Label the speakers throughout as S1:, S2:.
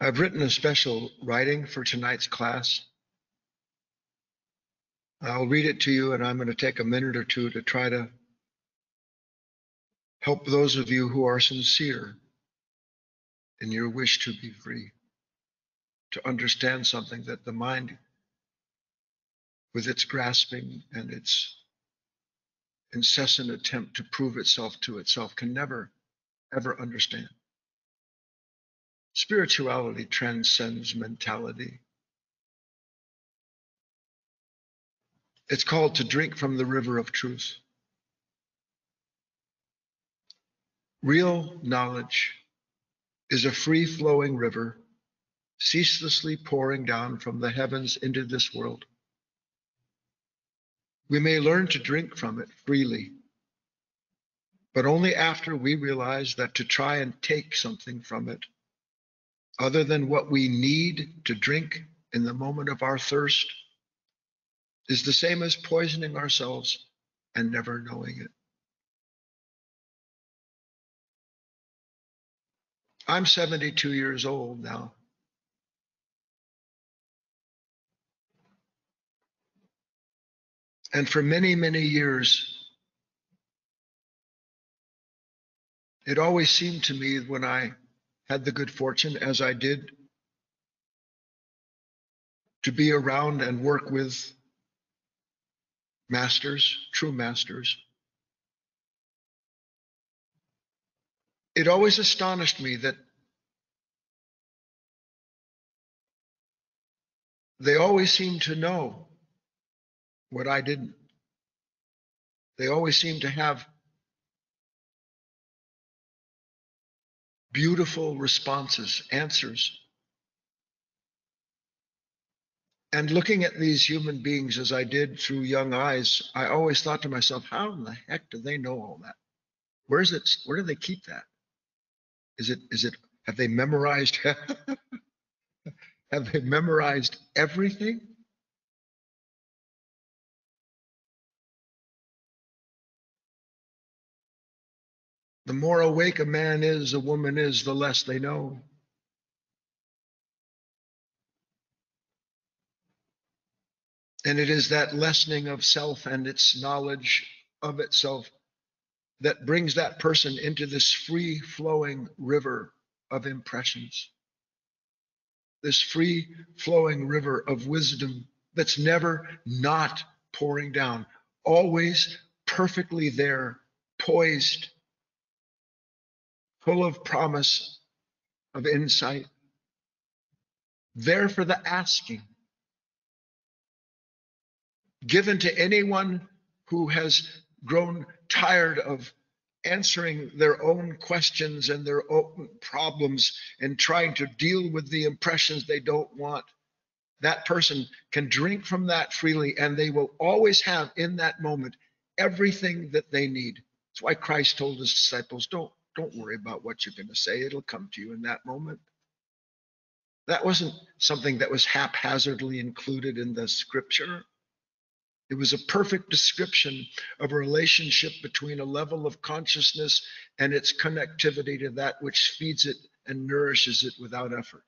S1: I've written a special writing for tonight's class. I'll read it to you, and I'm going to take a minute or two to try to help those of you who are sincere in your wish to be free, to understand something that the mind, with its grasping and its incessant attempt to prove itself to itself, can never, ever understand. Spirituality transcends mentality. It's called to drink from the river of truth. Real knowledge is a free-flowing river, ceaselessly pouring down from the heavens into this world. We may learn to drink from it freely, but only after we realize that to try and take something from it, other than what we need to drink in the moment of our thirst, is the same as poisoning ourselves and never knowing it. I'm 72 years old now. And for many, many years, it always seemed to me when I had the good fortune, as I did, to be around and work with masters, true masters, it always astonished me that they always seemed to know what I didn't. They always seemed to have beautiful responses, answers. And looking at these human beings as I did through young eyes, I always thought to myself, how in the heck do they know all that? Where do they keep that? Have they memorized, have they memorized everything? The more awake a man is, a woman is, the less they know. And it is that lessening of self and its knowledge of itself that brings that person into this free-flowing river of impressions, this free-flowing river of wisdom that's never not pouring down, always perfectly there, poised, full of promise, of insight, there for the asking, given to anyone who has grown tired of answering their own questions and their own problems and trying to deal with the impressions they don't want. That person can drink from that freely, and they will always have in that moment everything that they need. That's why Christ told his disciples, don't worry about what you're going to say. It'll come to you in that moment. That wasn't something that was haphazardly included in the scripture. It was a perfect description of a relationship between a level of consciousness and its connectivity to that which feeds it and nourishes it without effort.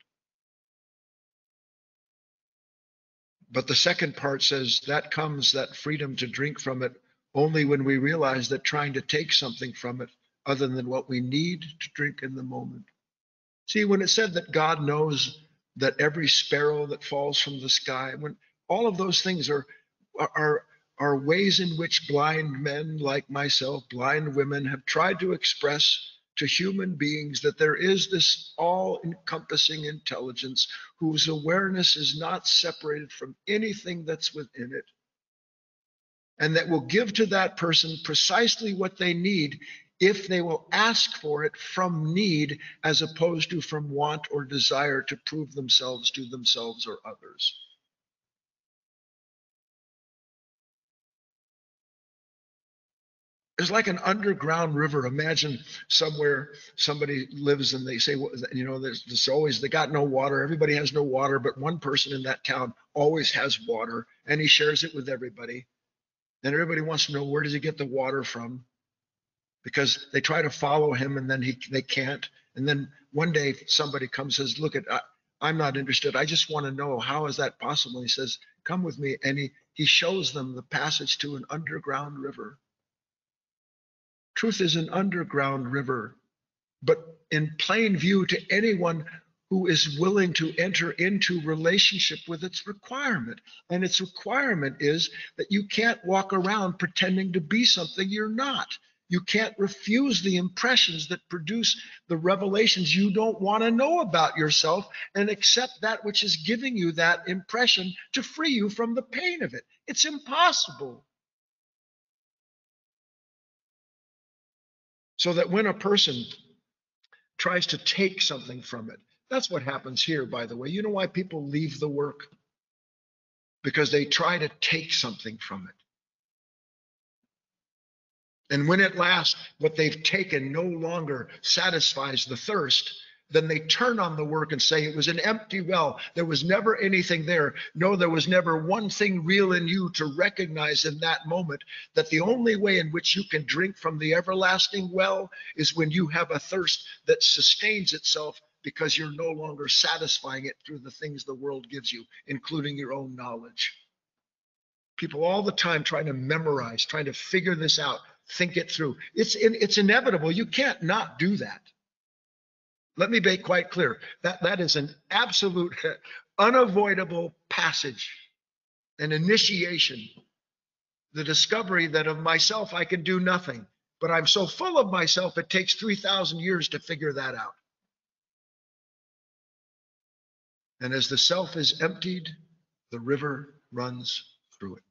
S1: But the second part says that freedom to drink from it, only when we realize that trying to take something from it other than what we need to drink in the moment. See, when it said that God knows that every sparrow that falls from the sky, when all of those things are ways in which blind men like myself, blind women, have tried to express to human beings that there is this all-encompassing intelligence whose awareness is not separated from anything that's within it, and that will give to that person precisely what they need if they will ask for it from need as opposed to from want or desire to prove themselves to themselves or others. It's like an underground river. Imagine somewhere somebody lives and they say, there's always, they got no water. Everybody has no water, but one person in that town always has water, and he shares it with everybody. And everybody wants to know, where does he get the water from? Because they try to follow him, and then they can't. And then one day somebody comes and says, look, I'm not interested. I just want to know, how is that possible? He says, come with me. And he shows them the passage to an underground river. Truth is an underground river, but in plain view to anyone who is willing to enter into relationship with its requirement. And its requirement is that you can't walk around pretending to be something you're not. You can't refuse the impressions that produce the revelations you don't want to know about yourself, and accept that which is giving you that impression to free you from the pain of it. It's impossible. So that when a person tries to take something from it, that's what happens here, by the way. You know why people leave the work? Because they try to take something from it. And when at last what they've taken no longer satisfies the thirst, then they turn on the work and say, it was an empty well. There was never anything there. No, there was never one thing real in you to recognize in that moment that the only way in which you can drink from the everlasting well is when you have a thirst that sustains itself, because you're no longer satisfying it through the things the world gives you, including your own knowledge. People all the time trying to memorize, trying to figure this out, think it through. It's inevitable. You can't not do that. Let me be quite clear. That is an absolute unavoidable passage, an initiation, the discovery that of myself I can do nothing, but I'm so full of myself it takes 3,000 years to figure that out. And as the self is emptied, the river runs through it.